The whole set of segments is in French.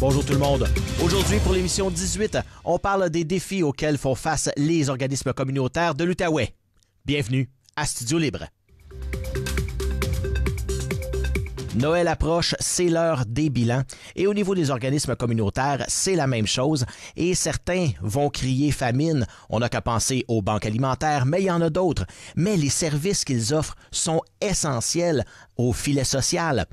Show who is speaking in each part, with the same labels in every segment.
Speaker 1: Bonjour tout le monde. Aujourd'hui, pour l'émission 18, on parle des défis auxquels font face les organismes communautaires de l'Outaouais. Bienvenue à Studio Libre. Noël approche, c'est l'heure des bilans. Et au niveau des organismes communautaires, c'est la même chose. Et certains vont crier famine. On n'a qu'à penser aux banques alimentaires, mais il y en a d'autres. Mais les services qu'ils offrent sont essentiels au filet social.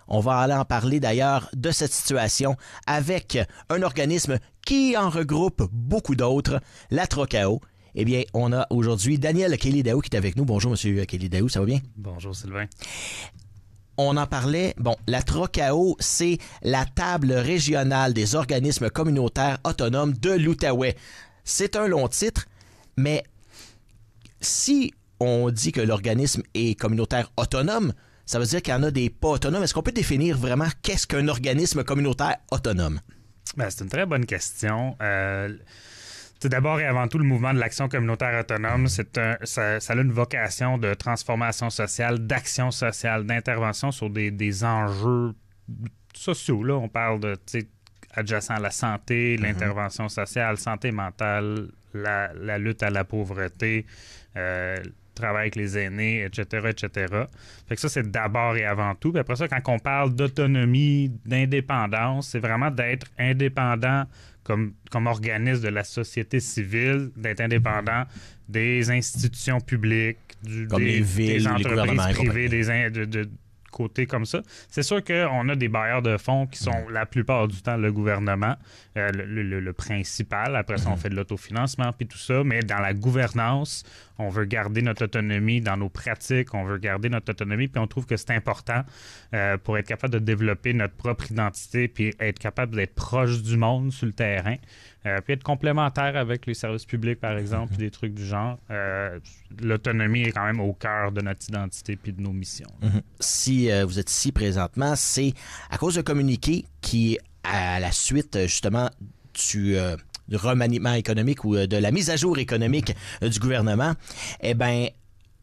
Speaker 1: On va aller en parler d'ailleurs de cette situation avec un organisme qui en regroupe beaucoup d'autres, la Trocao. Eh bien, on a aujourd'hui Daniel Kelly-Daou qui est avec nous. Bonjour, Monsieur Kelly-Daou, ça va bien?
Speaker 2: Bonjour, Sylvain.
Speaker 1: On en parlait, la Trocao, c'est la table régionale des organismes communautaires autonomes de l'Outaouais. C'est un long titre, mais si on dit que l'organisme est communautaire autonome, ça veut dire qu'il y en a des pas autonomes. Est-ce qu'on peut définir vraiment qu'est-ce qu'un organisme communautaire autonome?
Speaker 2: Ben, c'est une très bonne question. C'est d'abord et avant tout le mouvement de l'action communautaire autonome. Ça a une vocation de transformation sociale, d'action sociale, d'intervention sur des enjeux sociaux. Là, on parle de adjacent à la santé, l'intervention sociale, santé mentale, la lutte à la pauvreté, travail avec les aînés, etc., etc. Fait que ça, c'est d'abord et avant tout. Puis après ça, quand on parle d'autonomie, d'indépendance, c'est vraiment d'être indépendant comme organisme de la société civile, d'être indépendant des institutions publiques,
Speaker 1: les villes,
Speaker 2: des
Speaker 1: entreprises
Speaker 2: privées, de côté comme ça. C'est sûr qu'on a des bailleurs de fonds qui sont la plupart du temps le gouvernement, le principal. Après ça, on fait de l'autofinancement puis tout ça. Mais dans la gouvernance, on veut garder notre autonomie. Dans nos pratiques, on veut garder notre autonomie. Puis on trouve que c'est important pour être capable de développer notre propre identité puis être capable d'être proche du monde sur le terrain. Puis être complémentaire avec les services publics, par exemple, puis des trucs du genre. L'autonomie est quand même au cœur de notre identité puis de nos missions.
Speaker 1: Si vous êtes ici présentement, c'est à cause d'un communiqué qui, à la suite justement du remaniement économique ou de la mise à jour économique du gouvernement, eh bien,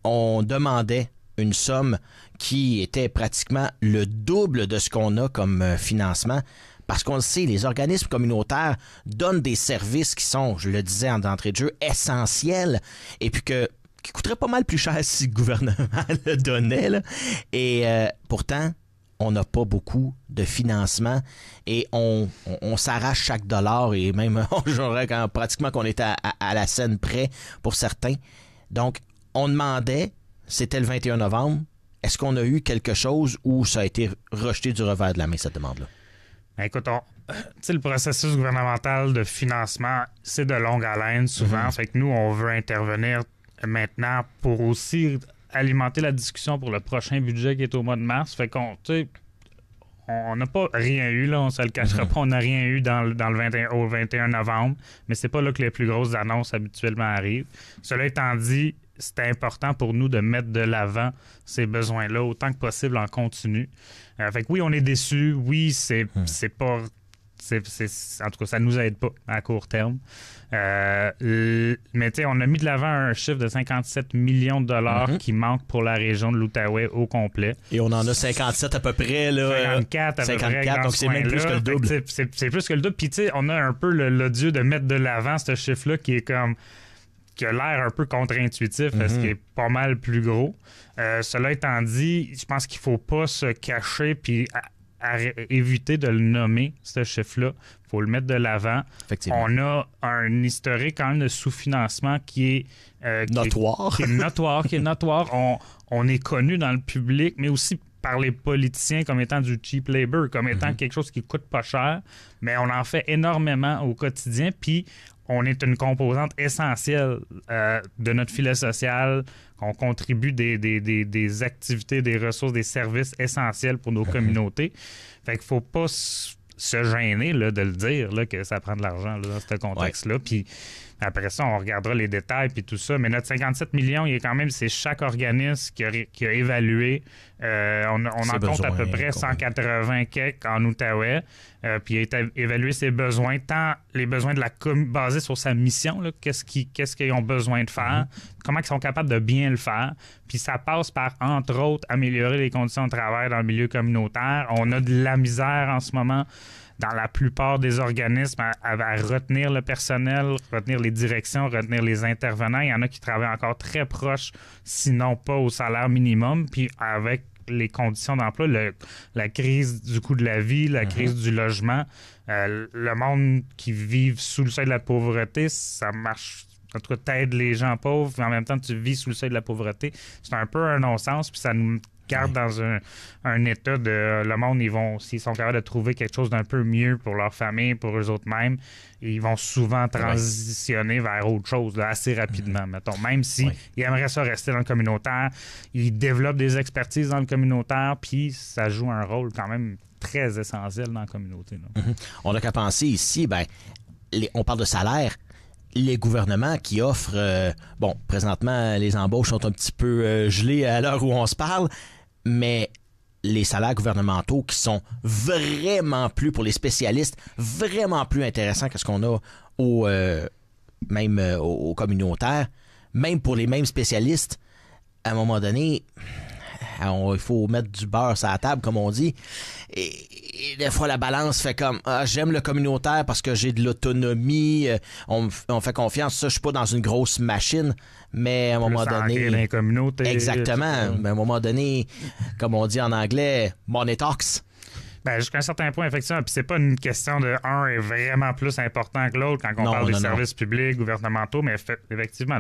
Speaker 1: on demandait une somme qui était pratiquement le double de ce qu'on a comme financement. Parce qu'on le sait, les organismes communautaires donnent des services qui sont, je le disais en d'entrée de jeu, essentiels et puis qui coûteraient pas mal plus cher si le gouvernement le donnait. Là. Et pourtant, on n'a pas beaucoup de financement et on s'arrache chaque dollar et même j'aurais pratiquement qu'on était à la scène près pour certains. Donc, on demandait, c'était le 21 novembre, est-ce qu'on a eu quelque chose ou ça a été rejeté du revers de la main, cette demande-là?
Speaker 2: Écoute, le processus gouvernemental de financement, c'est de longue haleine souvent. Fait que nous, on veut intervenir maintenant pour aussi alimenter la discussion pour le prochain budget qui est au mois de mars. Fait qu'on, on n'a pas rien eu, là, on ne se le cachera pas, on n'a rien eu au 21 novembre, mais c'est pas là que les plus grosses annonces habituellement arrivent. Cela étant dit, c'est important pour nous de mettre de l'avant ces besoins-là autant que possible en continu. Fait que oui, on est déçus. Oui, c'est pas... en tout cas, ça nous aide pas à court terme. Mais tu sais, on a mis de l'avant un chiffre de 57 millions de dollars qui manque pour la région de l'Outaouais au complet.
Speaker 1: Et on en a 57 à peu près. Là,
Speaker 2: 54 à peu près.
Speaker 1: Donc c'est même plus que le double.
Speaker 2: C'est plus que le double. Puis tu sais, on a un peu l'odieux de mettre de l'avant ce chiffre-là qui est comme... qui a l'air un peu contre-intuitif parce qu'il est pas mal plus gros. Cela étant dit, je pense qu'il faut pas se cacher puis éviter de le nommer, ce chiffre-là. Il faut le mettre de l'avant. On a un historique quand même de sous-financement qui est...
Speaker 1: notoire.
Speaker 2: Qui est notoire. On est connu dans le public, mais aussi par les politiciens comme étant du cheap labor, comme étant quelque chose qui coûte pas cher, mais on en fait énormément au quotidien, puis on est une composante essentielle de notre filet social. On contribue des activités, des ressources, des services essentiels pour nos communautés. Fait qu'il faut pas se gêner là, de le dire là, que ça prend de l'argent là, dans ce contexte-là. Puis après ça, on regardera les détails puis tout ça. Mais notre 57 millions, il est quand même, c'est chaque organisme qui a évalué. On en compte à peu près 180 quelques en Outaouais. Puis il a évalué ses besoins, tant les besoins de la basés sur sa mission, là, qu'est-ce qu'ils ont besoin de faire, comment ils sont capables de bien le faire. Puis ça passe par, entre autres, améliorer les conditions de travail dans le milieu communautaire. On a de la misère en ce moment dans la plupart des organismes à retenir le personnel, retenir les directions, retenir les intervenants. Il y en a qui travaillent encore très proche, sinon pas au salaire minimum, puis avec les conditions d'emploi, la crise du coût de la vie, la crise du logement, le monde qui vit sous le seuil de la pauvreté, ça marche. En tout cas, t'aides les gens pauvres, mais en même temps, tu vis sous le seuil de la pauvreté. C'est un peu un non-sens, puis ça nous garde dans un état de... Le monde, s'ils sont capables de trouver quelque chose d'un peu mieux pour leur famille, pour eux autres mêmes, ils vont souvent transitionner vers autre chose là, assez rapidement, mettons. Même si ils aimeraient ça rester dans le communautaire, ils développent des expertises dans le communautaire, puis ça joue un rôle quand même très essentiel dans la communauté.
Speaker 1: On n'a qu'à penser ici, on parle de salaire. Les gouvernements qui offrent... présentement, les embauches sont un petit peu gelées à l'heure où on se parle, mais les salaires gouvernementaux qui sont vraiment plus, pour les spécialistes, vraiment plus intéressants que ce qu'on a au communautaire, même pour les mêmes spécialistes, à un moment donné... il faut mettre du beurre sur la table, comme on dit. Et des fois, la balance fait comme j'aime le communautaire parce que j'ai de l'autonomie. On fait confiance. Ça, je suis pas dans une grosse machine. Mais à un moment donné. Exactement. Mais à un moment donné, comme on dit en anglais, money talks.
Speaker 2: Jusqu'à un certain point, effectivement. Puis c'est pas une question de un est vraiment plus important que l'autre quand on parle des services publics, gouvernementaux, mais effectivement,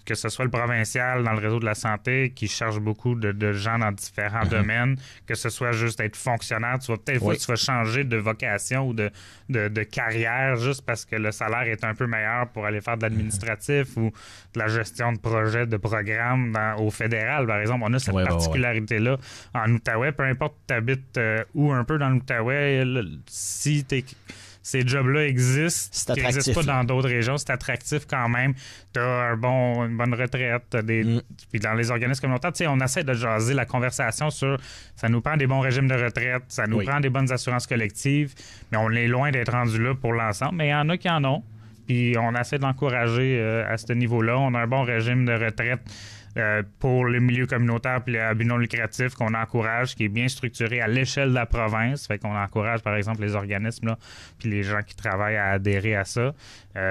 Speaker 2: que ce soit le provincial dans le réseau de la santé qui cherche beaucoup de gens dans différents domaines, que ce soit juste être fonctionnaire, tu vas changer de vocation ou de carrière juste parce que le salaire est un peu meilleur pour aller faire de l'administratif ou de la gestion de projets, de programmes au fédéral, par exemple. On a cette particularité-là en Outaouais. Peu importe où tu habites ou un peu dans l'Outaouais, si ces jobs-là existent, qui n'existent pas dans d'autres régions, c'est attractif quand même. Tu as une bonne retraite. Puis dans les organismes communautaires, on essaie de jaser la conversation sur ça nous prend des bons régimes de retraite, ça nous prend des bonnes assurances collectives, mais on est loin d'être rendu là pour l'ensemble. Mais il y en a qui en ont. Puis on essaie d'encourager à ce niveau-là. On a un bon régime de retraite pour le milieu communautaire et à but non lucratif qu'on encourage, qui est bien structuré à l'échelle de la province. Fait qu'on encourage, par exemple, les organismes puis les gens qui travaillent à adhérer à ça.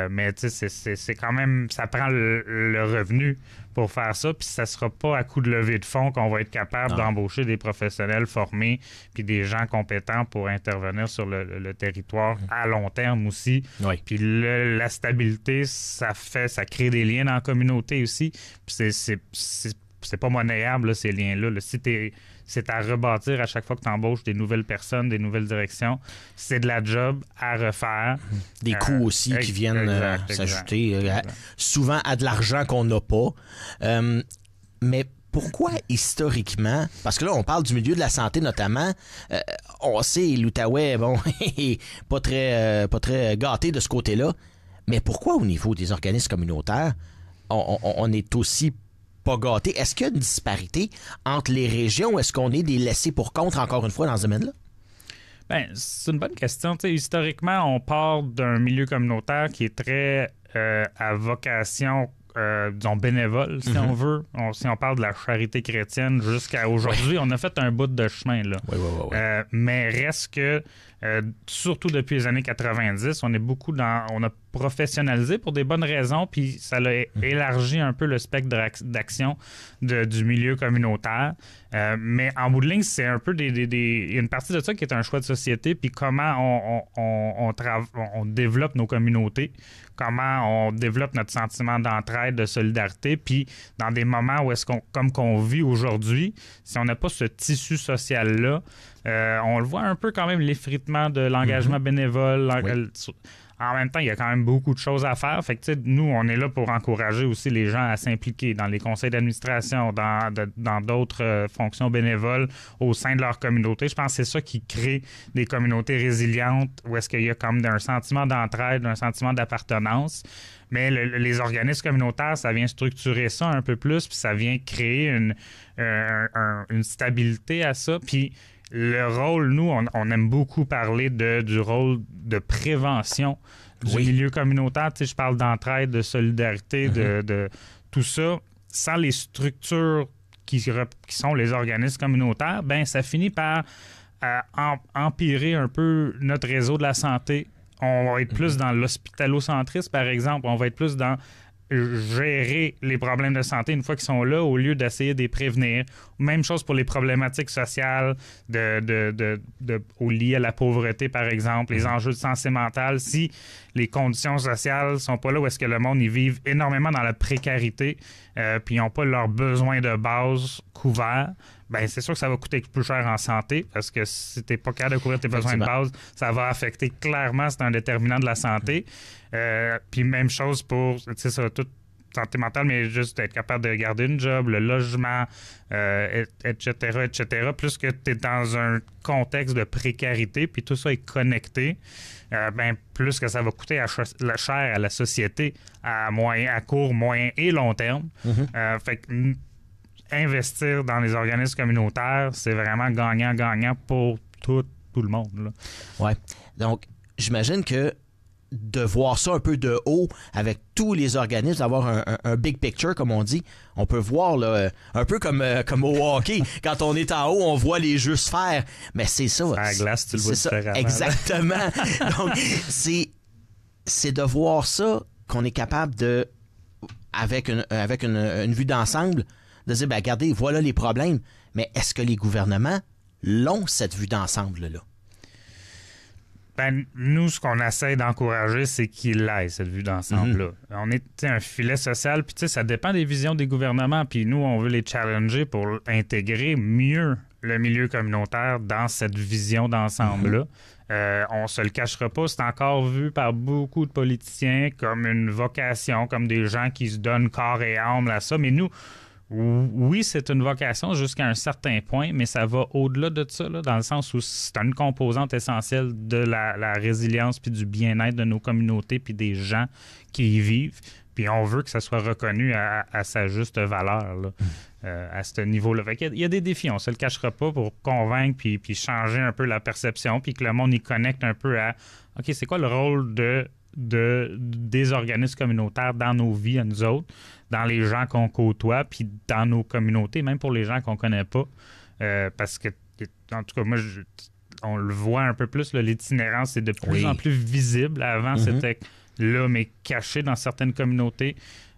Speaker 2: Mais tu sais, c'est quand même... Ça prend le revenu pour faire ça, puis ça sera pas à coup de levée de fonds qu'on va être capable d'embaucher des professionnels formés puis des gens compétents pour intervenir sur le territoire à long terme aussi. Oui. Puis la stabilité, ça crée des liens dans la communauté aussi. Puis c'est pas monnayable, là, ces liens-là. Là. Si c'est à rebâtir à chaque fois que tu embauches des nouvelles personnes, des nouvelles directions. C'est de la job à refaire.
Speaker 1: Des coûts aussi qui viennent s'ajouter souvent à de l'argent qu'on n'a pas. Mais pourquoi historiquement, parce que là, on parle du milieu de la santé notamment, on sait, l'Outaouais, pas très gâté de ce côté-là, mais pourquoi au niveau des organismes communautaires, on est aussi pas gâté? Est-ce qu'il y a une disparité entre les régions? Est-ce qu'on est des laissés pour compte, encore une fois, dans ce domaine-là?
Speaker 2: Bien, c'est une bonne question. T'sais, historiquement, on part d'un milieu communautaire qui est très à vocation, disons, bénévole, si on veut. Si on parle de la charité chrétienne jusqu'à aujourd'hui, on a fait un bout de chemin, là. Mais reste que, surtout depuis les années 90, on a professionnalisé pour des bonnes raisons, puis ça a élargi un peu le spectre d'action du milieu communautaire. Mais en bout de ligne, c'est un peu il y a une partie de ça qui est un choix de société, puis comment on développe nos communautés, comment on développe notre sentiment d'entraide, de solidarité, puis dans des moments où comme qu'on vit aujourd'hui, si on n'a pas ce tissu social-là, on le voit un peu quand même, l'effritement de l'engagement bénévole. En même temps, il y a quand même beaucoup de choses à faire. Fait que, nous, on est là pour encourager aussi les gens à s'impliquer dans les conseils d'administration, dans d'autres fonctions bénévoles au sein de leur communauté. Je pense que c'est ça qui crée des communautés résilientes où est-ce qu'il y a comme un sentiment d'entraide, un sentiment d'appartenance. Mais les organismes communautaires, ça vient structurer ça un peu plus, puis ça vient créer une stabilité à ça. Puis le rôle, nous, on aime beaucoup parler du rôle de prévention du milieu communautaire. Tu sais, je parle d'entraide, de solidarité, de tout ça. Sans les structures qui sont les organismes communautaires, ben ça finit par empirer un peu notre réseau de la santé. On va être plus dans l'hospitalocentrisme, par exemple. On va être plus dans gérer les problèmes de santé une fois qu'ils sont là au lieu d'essayer de les prévenir. Même chose pour les problématiques sociales liées à la pauvreté, par exemple, les enjeux de santé mentale. Si les conditions sociales sont pas là où est-ce que le monde y vive énormément dans la précarité puis ils n'ont pas leurs besoins de base couverts, ben c'est sûr que ça va coûter plus cher en santé parce que si tu n'es pas capable de couvrir tes besoins de base, ça va affecter clairement, c'est un déterminant de la santé. Puis même chose pour, tu sais, ça, toute santé mentale, mais juste être capable de garder une job, le logement, etc., etc. Plus que tu es dans un contexte de précarité, puis tout ça est connecté, ben plus que ça va coûter cher à la société à court, moyen et long terme. Fait que investir dans les organismes communautaires, c'est vraiment gagnant-gagnant pour tout le monde. Là.
Speaker 1: Ouais. Donc, j'imagine que de voir ça un peu de haut avec tous les organismes, d'avoir un big picture, comme on dit, on peut voir là, un peu comme au hockey. Quand on est en haut, on voit les jeux se faire. Mais c'est ça.
Speaker 2: À la glace, tu le vois différemment.
Speaker 1: Exactement. Donc, c'est de voir ça qu'on est capable de, avec une vue d'ensemble, de dire, ben regardez, voilà les problèmes. Mais est-ce que les gouvernements l'ont, cette vue d'ensemble-là?
Speaker 2: Ben, nous, ce qu'on essaie d'encourager, c'est qu'il ait cette vue d'ensemble-là. On est un filet social, puis ça dépend des visions des gouvernements, puis nous, on veut les challenger pour intégrer mieux le milieu communautaire dans cette vision d'ensemble-là. On se le cachera pas, c'est encore vu par beaucoup de politiciens comme une vocation, comme des gens qui se donnent corps et âme à ça, mais nous, oui, c'est une vocation jusqu'à un certain point, mais ça va au-delà de ça, là, dans le sens où c'est une composante essentielle de la résilience puis du bien-être de nos communautés puis des gens qui y vivent. Puis on veut que ça soit reconnu à sa juste valeur là, à ce niveau-là. Fait qu'il y a des défis, on se le cachera pas, pour convaincre puis changer un peu la perception puis que le monde y connecte un peu à « OK, c'est quoi le rôle des organismes communautaires dans nos vies à nous autres, dans les gens qu'on côtoie, puis dans nos communautés, même pour les gens qu'on connaît pas. Parce que, en tout cas, moi, on le voit un peu plus, là, l'itinérance est de plus en plus visible. Avant, c'était là, mais caché dans certaines communautés.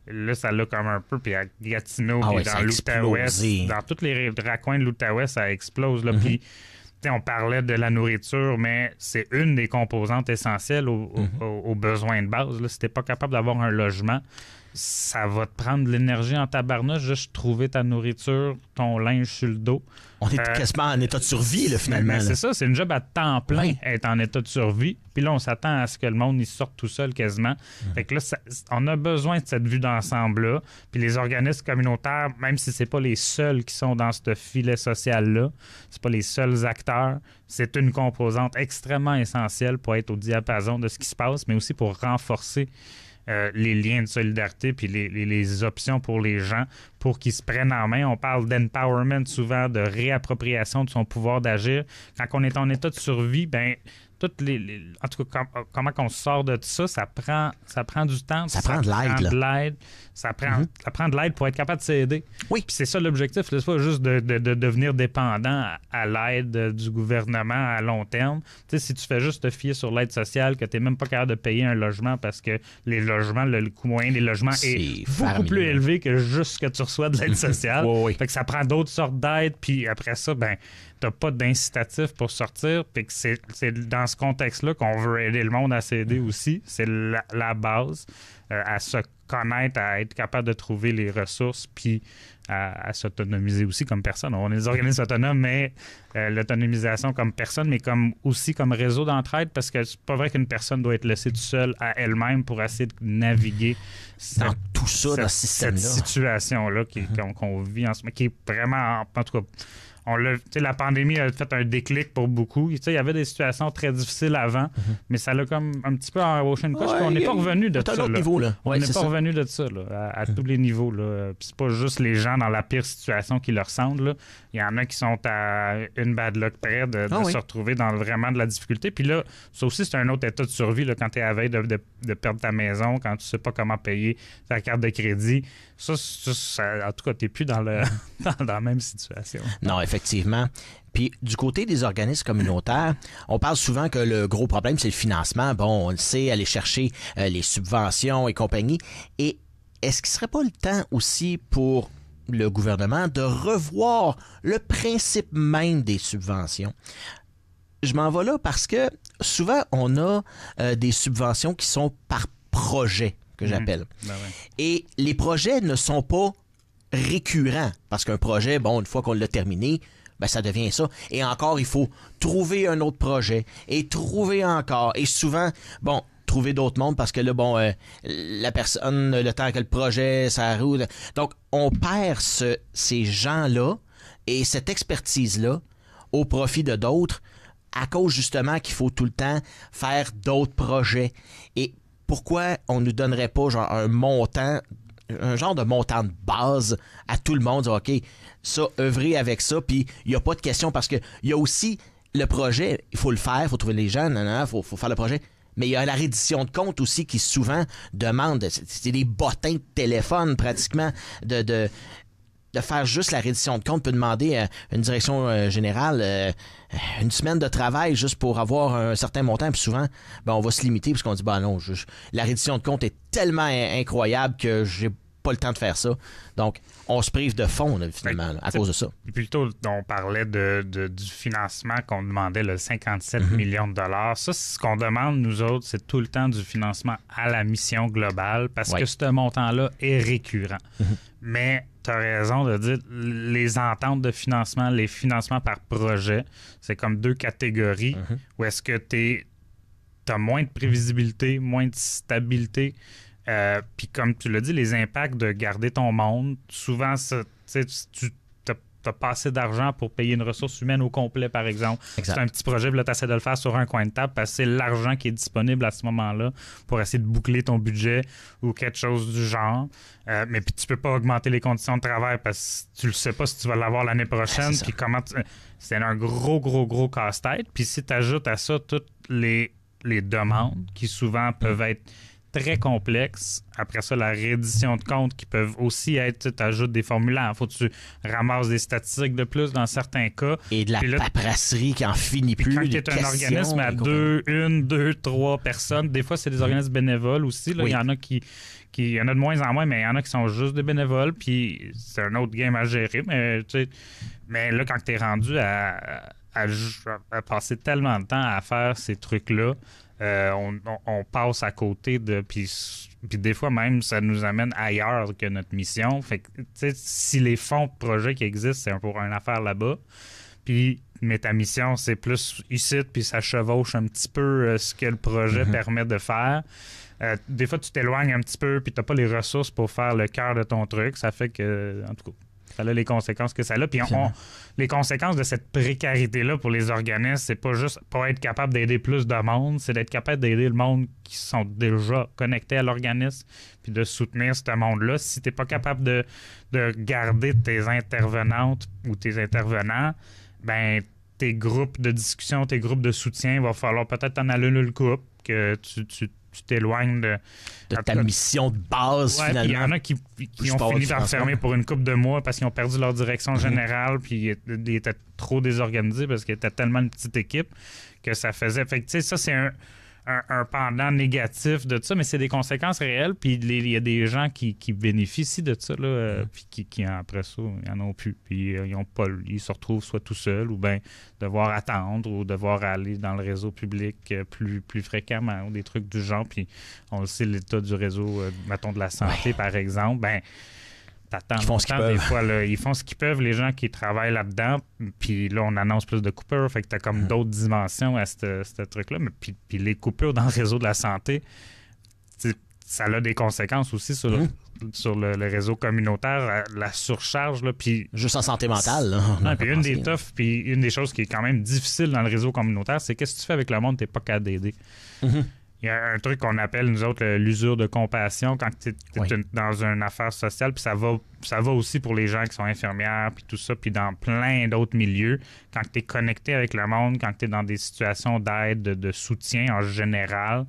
Speaker 2: Là, ça l'a comme un peu, puis à Gatineau, puis dans l'Outaouais, dans tous les raccoins de l'Outaouais, ça explose. Là, puis on parlait de la nourriture, mais c'est une des composantes essentielles aux besoins de base. Là. Si t'es pas capable d'avoir un logement, ça va te prendre de l'énergie en tabarnouche, juste trouver ta nourriture, ton linge sur le dos.
Speaker 1: On est quasiment en état de survie, là, finalement.
Speaker 2: Mais c'est ça, c'est une job à temps plein, être en état de survie. Puis là, on s'attend à ce que le monde y sorte tout seul quasiment. Fait que là, on a besoin de cette vue d'ensemble-là. Puis les organismes communautaires, même si c'est pas les seuls qui sont dans ce filet social-là, c'est pas les seuls acteurs, c'est une composante extrêmement essentielle pour être au diapason de ce qui se passe, mais aussi pour renforcer les liens de solidarité puis les options pour les gens pour qu'ils se prennent en main. On parle d'empowerment souvent, de réappropriation de son pouvoir d'agir. Quand on est en état de survie, ben toutes en tout cas, comment on sort de ça, ça prend du temps.
Speaker 1: Ça prend de l'aide.
Speaker 2: Ça prend de l'aide pour être capable de s'aider.
Speaker 1: Oui.
Speaker 2: Puis c'est ça l'objectif. C'est pas juste de devenir dépendant à l'aide du gouvernement à long terme. Tu sais, si tu fais juste te fier sur l'aide sociale, que tu n'es même pas capable de payer un logement parce que les logements, le coût moyen des logements est beaucoup plus élevé que juste ce que tu reçois de l'aide sociale.
Speaker 1: Oui.
Speaker 2: Fait que ça prend d'autres sortes d'aide. Puis après ça, ben t'as pas d'incitatif pour sortir, puis que c'est dans ce contexte-là qu'on veut aider le monde à s'aider aussi. C'est la base, à se connaître, à être capable de trouver les ressources, puis à s'autonomiser aussi comme personne. On est des organismes autonomes, mais l'autonomisation comme personne, mais aussi comme réseau d'entraide, parce que c'est pas vrai qu'une personne doit être laissée toute seule à elle-même pour essayer de naviguer
Speaker 1: dans tout ça, dans ce système-là.
Speaker 2: Cette situation-là qu'on vit en ce moment, qui est vraiment, en tout cas... la pandémie a fait un déclic pour beaucoup. Il y avait des situations très difficiles avant, mais ça l'a comme un petit peu enroché une coche. On n'est pas revenu de ça. On n'est pas revenu de ça à tous les niveaux. Là. Puis c'est pas juste les gens dans la pire situation qui leur ressemblent. Là. Il y en a qui sont à une bad luck près de se retrouver dans vraiment de la difficulté. Puis là, ça aussi, c'est un autre état de survie là, quand tu es à veille de perdre ta maison, quand tu sais pas comment payer ta carte de crédit. Ça en tout cas, tu n'es plus dans la même situation.
Speaker 1: Non, effectivement. effectivement. Puis du côté des organismes communautaires, on parle souvent que le gros problème, c'est le financement. Bon, on le sait, aller chercher les subventions et compagnie. Et est-ce qu'il ne serait pas le temps aussi pour le gouvernement de revoir le principe même des subventions? Je m'en vais là parce que souvent, on a des subventions qui sont par projet, que j'appelle.
Speaker 2: Ben ouais.
Speaker 1: Et les projets ne sont pas récurrents parce qu'un projet, bon, une fois qu'on l'a terminé, ben ça devient ça. Et encore, il faut trouver un autre projet et trouver encore. Et souvent, bon, trouver d'autres mondes parce que là, bon, la personne, le temps que le projet, ça roule. Donc, on perd ces gens-là et cette expertise-là au profit de d'autres à cause justement qu'il faut tout le temps faire d'autres projets. Et pourquoi on ne nous donnerait pas genre un montant, un genre de montant de base à tout le monde, dire, OK, ça, œuvrer avec ça, puis il n'y a pas de question parce qu'il y a aussi le projet, il faut le faire, il faut trouver les gens, il faut faire le projet. Mais il y a la reddition de compte aussi qui souvent demande, c'est des bottins de téléphone pratiquement, de faire juste la reddition de compte peut demander à une direction générale une semaine de travail juste pour avoir un certain montant. Puis souvent, ben, on va se limiter parce qu'on dit, ben non, la reddition de compte est tellement incroyable que j'ai pas le temps de faire ça. Donc, on se prive de fonds, là, finalement, là, à cause de ça.
Speaker 2: Plutôt, on parlait du financement qu'on demandait, le 57 millions de dollars. Ça, c'est ce qu'on demande, nous autres, c'est tout le temps du financement à la mission globale parce que ce montant-là est récurrent. Mais tu as raison de dire, les ententes de financement, les financements par projet, c'est comme deux catégories où est-ce que tu as moins de prévisibilité, moins de stabilité. Puis comme tu l'as dit, les impacts de garder ton monde, souvent, tu n'as pas assez d'argent pour payer une ressource humaine au complet, par exemple.
Speaker 1: Exact.
Speaker 2: C'est un petit projet, là, tu essaies de le faire sur un coin de table parce que c'est l'argent qui est disponible à ce moment-là pour essayer de boucler ton budget ou quelque chose du genre. Mais puis tu peux pas augmenter les conditions de travail parce que tu le sais pas si tu vas l'avoir l'année prochaine. Puis c'est un gros casse-tête. Puis si tu ajoutes à ça toutes les demandes qui souvent peuvent être très complexes. Après ça, la reddition de comptes qui peuvent aussi être, tu ajoutes des formulaires. Il faut que tu ramasses des statistiques de plus dans certains cas.
Speaker 1: Et de la paperasserie qui en finit plus.
Speaker 2: Quand tu es un organisme à une, deux, trois personnes, des fois, c'est des organismes bénévoles aussi. Là. Il y en a il y en a de moins en moins, mais il y en a qui sont juste des bénévoles, puis c'est un autre game à gérer. Mais là, quand tu es rendu à passer tellement de temps à faire ces trucs-là, on passe à côté de... Puis des fois même, ça nous amène ailleurs que notre mission. Fait que, si les fonds de projet qui existent, c'est pour une affaire là-bas, mais ta mission, c'est plus ici, puis ça chevauche un petit peu ce que le projet permet de faire. Des fois, tu t'éloignes un petit peu, puis tu n'as pas les ressources pour faire le cœur de ton truc. Ça fait que, en tout cas, ça a les conséquences que ça a. Puis les conséquences de cette précarité-là pour les organismes, c'est pas juste pas être capable d'aider plus de monde, c'est d'être capable d'aider le monde qui sont déjà connectés à l'organisme, puis de soutenir ce monde-là. Si tu n'es pas capable de garder tes intervenantes ou tes intervenants, ben tes groupes de discussion, tes groupes de soutien, il va falloir peut-être t'en aller le couple, que tu t'éloignes de
Speaker 1: ta mission de base, finalement.
Speaker 2: Il y en a qui ont fini par fermer pour une couple de mois parce qu'ils ont perdu leur direction générale, puis ils étaient trop désorganisés parce qu'ils étaient tellement une petite équipe que ça faisait... Fait que, ça, c'est un pendant négatif de ça, mais c'est des conséquences réelles, puis il y a des gens qui bénéficient de ça, là, puis qui, après ça, ils n'en ont plus, puis ils se retrouvent soit tout seuls, ou bien devoir attendre, ou devoir aller dans le réseau public plus fréquemment, ou des trucs du genre, puis on le sait, l'état du réseau, mettons, de la santé, par exemple, ben t'attends longtemps, des fois, là, ils font ce qu'ils peuvent, les gens qui travaillent là-dedans, puis là, on annonce plus de coupures, fait que t'as comme d'autres dimensions à ce truc-là, mais puis les coupures dans le réseau de la santé, ça a des conséquences aussi sur le réseau communautaire, la surcharge, là, puis...
Speaker 1: Juste en santé mentale, là.
Speaker 2: Puis une des choses qui est quand même difficile dans le réseau communautaire, c'est qu'est-ce que tu fais avec le monde, t'es pas capable d'aider. Il y a un truc qu'on appelle, nous autres, l'usure de compassion, quand tu es dans une affaire sociale, puis ça va aussi pour les gens qui sont infirmières, puis tout ça, puis dans plein d'autres milieux. Quand tu es connecté avec le monde, quand tu es dans des situations d'aide, de soutien en général,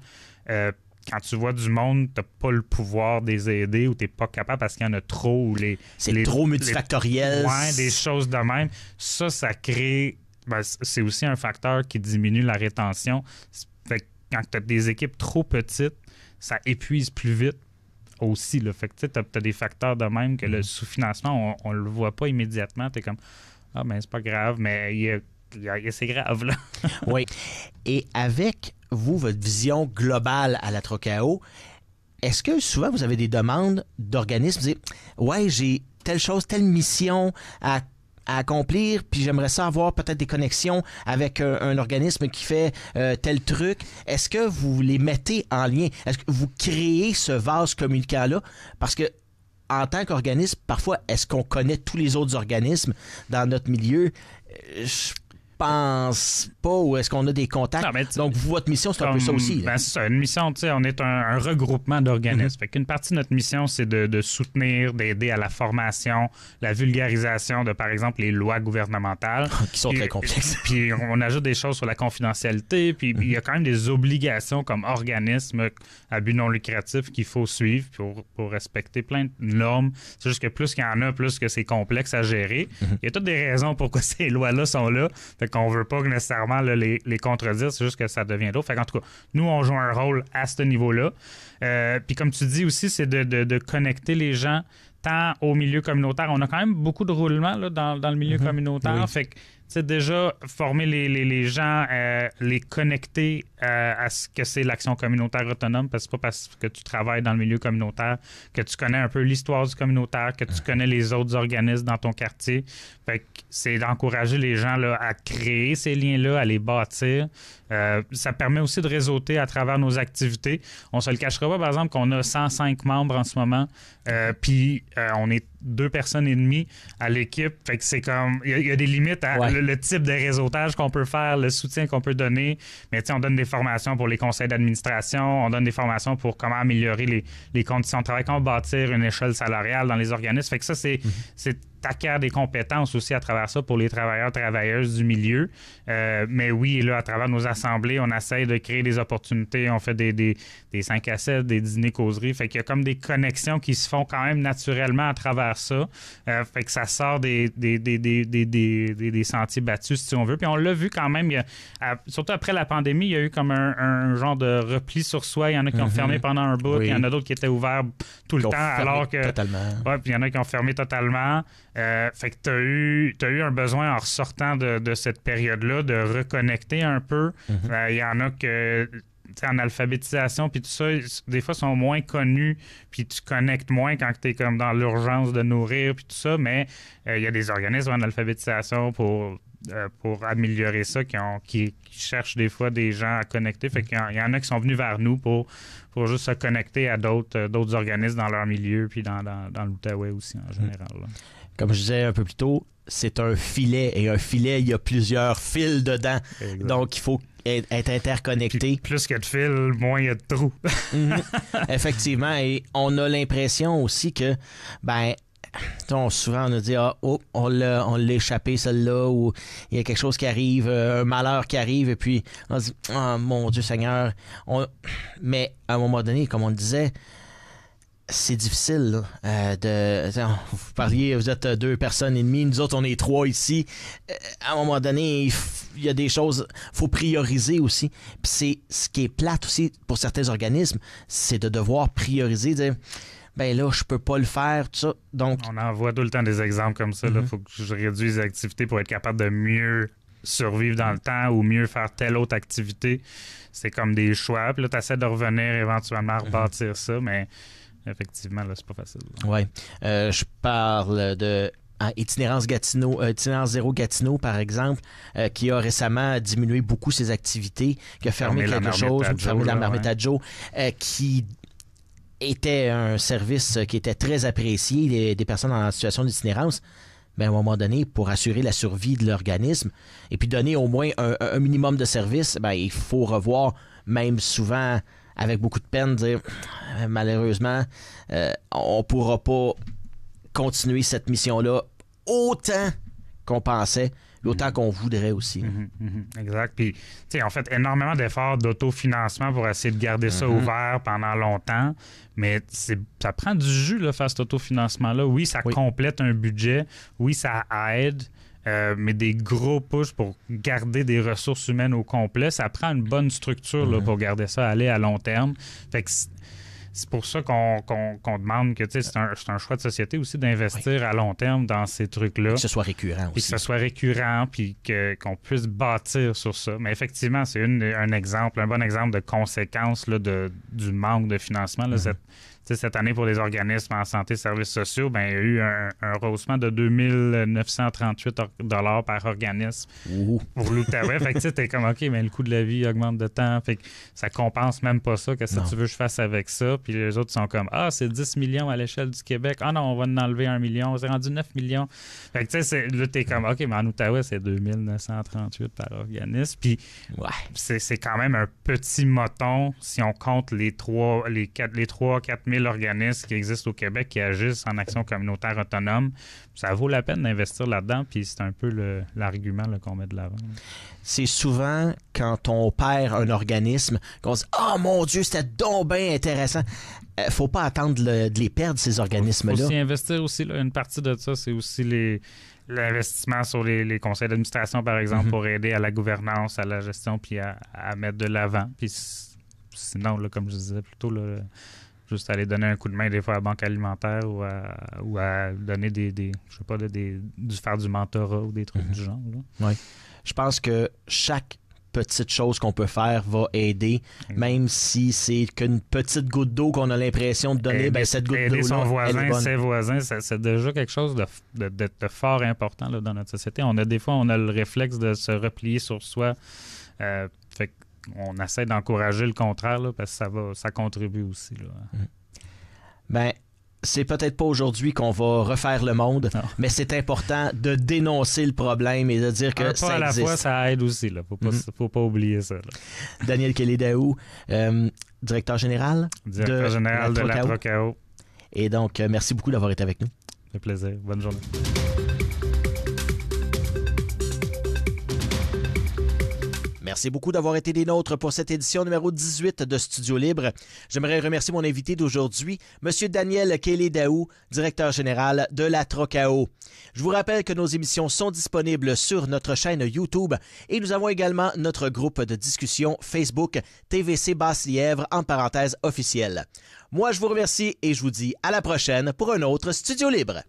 Speaker 2: quand tu vois du monde, t'as pas le pouvoir de les aider ou t'es pas capable parce qu'il y en a trop ou
Speaker 1: c'est trop multifactoriel.
Speaker 2: Des choses de même. Ça crée... Ben, c'est aussi un facteur qui diminue la rétention. Fait que quand t'as des équipes trop petites, ça épuise plus vite aussi. Là. Fait que tu as des facteurs de même que le sous-financement, on le voit pas immédiatement. T'es comme, ah ben c'est pas grave, mais c'est grave, là.
Speaker 1: Oui. Et avec vous, votre vision globale à la Trocao, est-ce que souvent vous avez des demandes d'organismes? Vous dites, ouais, j'ai telle chose, telle mission à accomplir, puis j'aimerais ça avoir peut-être des connexions avec un organisme qui fait tel truc. Est-ce que vous les mettez en lien? Est-ce que vous créez ce vase communicant-là? Parce que en tant qu'organisme, parfois, est-ce qu'on connaît tous les autres organismes dans notre milieu? Je pense pas, ou est-ce qu'on a des contacts? Non, donc, votre mission, c'est un peu ça aussi.
Speaker 2: Ben, c'est ça, une mission, tu sais, on est un regroupement d'organismes. Fait qu'une partie de notre mission, c'est de soutenir, d'aider à la formation, la vulgarisation de, par exemple, les lois gouvernementales.
Speaker 1: Qui sont très complexes.
Speaker 2: Puis on ajoute des choses sur la confidentialité, puis il y a quand même des obligations comme organisme à but non lucratif qu'il faut suivre pour respecter plein de normes. C'est juste que plus qu'il y en a, plus que c'est complexe à gérer. Il y a toutes des raisons pourquoi ces lois-là sont là. Fait qu'on veut pas nécessairement là, les contredire, c'est juste que ça devient d'autres. Fait qu'en tout cas, nous, on joue un rôle à ce niveau-là. Puis comme tu dis aussi, c'est de connecter les gens tant au milieu communautaire. On a quand même beaucoup de roulement là, dans le milieu communautaire.
Speaker 1: Oui.
Speaker 2: Fait que c'est déjà former les gens, les connecter à ce que c'est l'action communautaire autonome, parce que c'est pas parce que tu travailles dans le milieu communautaire que tu connais un peu l'histoire du communautaire, que tu connais les autres organismes dans ton quartier. Fait que c'est d'encourager les gens là, à créer ces liens-là, à les bâtir. Ça permet aussi de réseauter à travers nos activités. On se le cachera pas, par exemple, qu'on a 105 membres en ce moment, puis on est 2 personnes et demie à l'équipe. Fait que c'est comme... Il y a des limites à le type de réseautage qu'on peut faire, le soutien qu'on peut donner. Mais tu sais, on donne des formations pour les conseils d'administration, on donne des formations pour comment améliorer les conditions de travail, comment bâtir une échelle salariale dans les organismes. Fait que ça, c'est t'acquiers des compétences aussi à travers ça pour les travailleurs, travailleuses du milieu. Mais oui, là, à travers nos assemblées, on essaie de créer des opportunités. On fait des 5 à 7, des dîners causeries. Fait qu'il y a comme des connexions qui se font quand même naturellement à travers ça. Fait que ça sort des sentiers battus, si on veut. Puis on l'a vu quand même, surtout après la pandémie, il y a eu comme un genre de repli sur soi. Il y en a qui ont fermé pendant un bout, il y en a d'autres qui étaient ouverts tout le temps. Alors que
Speaker 1: totalement.
Speaker 2: Ouais, puis il y en a qui ont fermé totalement. Fait que t'as eu un besoin en ressortant de cette période-là de reconnecter un peu. Il y en a que en alphabétisation puis tout ça, des fois sont moins connus puis tu connectes moins quand tu es comme dans l'urgence de nourrir puis tout ça, mais il y a des organismes en alphabétisation pour améliorer ça qui cherchent des fois des gens à connecter. Fait qu'il y en a qui sont venus vers nous pour juste se connecter à d'autres organismes dans leur milieu puis dans l'Outaouais aussi en général. Là.
Speaker 1: Comme je disais un peu plus tôt, c'est un filet. Et un filet, il y a plusieurs fils dedans. Exact. Donc, il faut être interconnecté.
Speaker 2: Puis plus qu'il y a de fils, moins il y a de trous.
Speaker 1: Effectivement. Et on a l'impression aussi que, souvent on a dit on l'a échappé celle-là, ou il y a quelque chose qui arrive, un malheur qui arrive, et puis on se dit mon Dieu Seigneur. Mais à un moment donné, comme on le disait, c'est difficile là, vous parliez, vous êtes 2 personnes et demie, nous autres on est 3 ici. À un moment donné, il y a des choses, faut prioriser aussi. Puis c'est ce qui est plate aussi pour certains organismes, c'est de devoir prioriser, dire là, je peux pas le faire, tout ça. Donc,
Speaker 2: on en voit tout le temps des exemples comme ça. Il faut que je réduise les activités pour être capable de mieux survivre dans le temps ou mieux faire telle autre activité. C'est comme des choix. Puis là, tu essaies de revenir éventuellement à rebâtir ça, mais effectivement, là, c'est pas facile.
Speaker 1: Oui. Je parle de Itinérance Zéro Gatineau, par exemple, qui a récemment diminué beaucoup ses activités, qui a fermé quelque chose, fermé la Marmite à Joe, qui était un service qui était très apprécié des personnes en situation d'itinérance. Mais à un moment donné, pour assurer la survie de l'organisme et puis donner au moins un minimum de service, il faut revoir, même souvent avec beaucoup de peine, dire malheureusement, on ne pourra pas continuer cette mission-là autant qu'on pensait, autant qu'on voudrait aussi.
Speaker 2: Exact. Puis, tu sais, on fait énormément d'efforts d'autofinancement pour essayer de garder ça ouvert pendant longtemps, mais ça prend du jus, là, faire cet autofinancement-là. Oui, ça complète un budget. Oui, ça aide. Mais des gros pushs pour garder des ressources humaines au complet, ça prend une bonne structure là, pour garder ça aller à long terme. Fait que c'est pour ça qu'on demande que c'est un choix de société aussi d'investir à long terme dans ces trucs-là.
Speaker 1: Que ce soit récurrent aussi.
Speaker 2: Puis que ce soit récurrent, puis qu'on puisse bâtir sur ça. Mais effectivement, c'est un bon exemple de conséquence là, du manque de financement. Là, cette année, pour les organismes en santé et services sociaux, il y a eu un rehaussement de 2 938 $ par organisme pour l'Outaouais. Fait que t'es comme, OK, mais le coût de la vie augmente de temps. Fait que ça compense même pas ça. Qu'est-ce que tu veux que je fasse avec ça? Puis les autres sont comme, c'est 10 millions à l'échelle du Québec. Ah non, on va en enlever 1 million. C'est rendu 9 millions. Fait que tu sais, là, t'es comme, OK, mais en Outaouais, c'est 2 938 par organisme. Puis c'est quand même un petit moton si on compte les 4 000 organismes qui existent au Québec qui agissent en action communautaire autonome. Ça vaut la peine d'investir là-dedans, puis c'est un peu l'argument là, qu'on met de l'avant.
Speaker 1: C'est souvent quand on perd un organisme qu'on se dit « Oh mon Dieu, c'était donc bien intéressant! » Faut pas attendre de les perdre, ces organismes-là.
Speaker 2: Faut s'y investir aussi. Là. Une partie de ça, c'est aussi l'investissement sur les conseils d'administration, par exemple, pour aider à la gouvernance, à la gestion, puis à mettre de l'avant. Puis sinon, là, comme je disais plutôt, juste aller donner un coup de main des fois à la Banque alimentaire ou à donner faire du mentorat ou des trucs du genre.
Speaker 1: Oui. Je pense que chaque petite chose qu'on peut faire va aider, même si c'est qu'une petite goutte d'eau qu'on a l'impression de donner, cette goutte d'eau-là,
Speaker 2: son voisin, ses voisins, c'est déjà quelque chose de fort important là, dans notre société. Des fois, on a le réflexe de se replier sur soi. Fait on essaie d'encourager le contraire là, parce que ça contribue aussi. Là.
Speaker 1: C'est peut-être pas aujourd'hui qu'on va refaire le monde, mais c'est important de dénoncer le problème et de dire que ça existe.
Speaker 2: À la fois, ça aide aussi. Là. Faut pas oublier ça. Là.
Speaker 1: Daniel Kelly-Daou, directeur général
Speaker 2: de la Trocao.
Speaker 1: Et donc, merci beaucoup d'avoir été avec nous.
Speaker 2: Ça fait plaisir. Bonne journée.
Speaker 1: Merci beaucoup d'avoir été des nôtres pour cette édition numéro 18 de Studio Libre. J'aimerais remercier mon invité d'aujourd'hui, M. Daniel Kelly-Daou, directeur général de la Trocao. Je vous rappelle que nos émissions sont disponibles sur notre chaîne YouTube et nous avons également notre groupe de discussion Facebook TVC Basse-Lièvre en parenthèse officielle. Moi, je vous remercie et je vous dis à la prochaine pour un autre Studio Libre.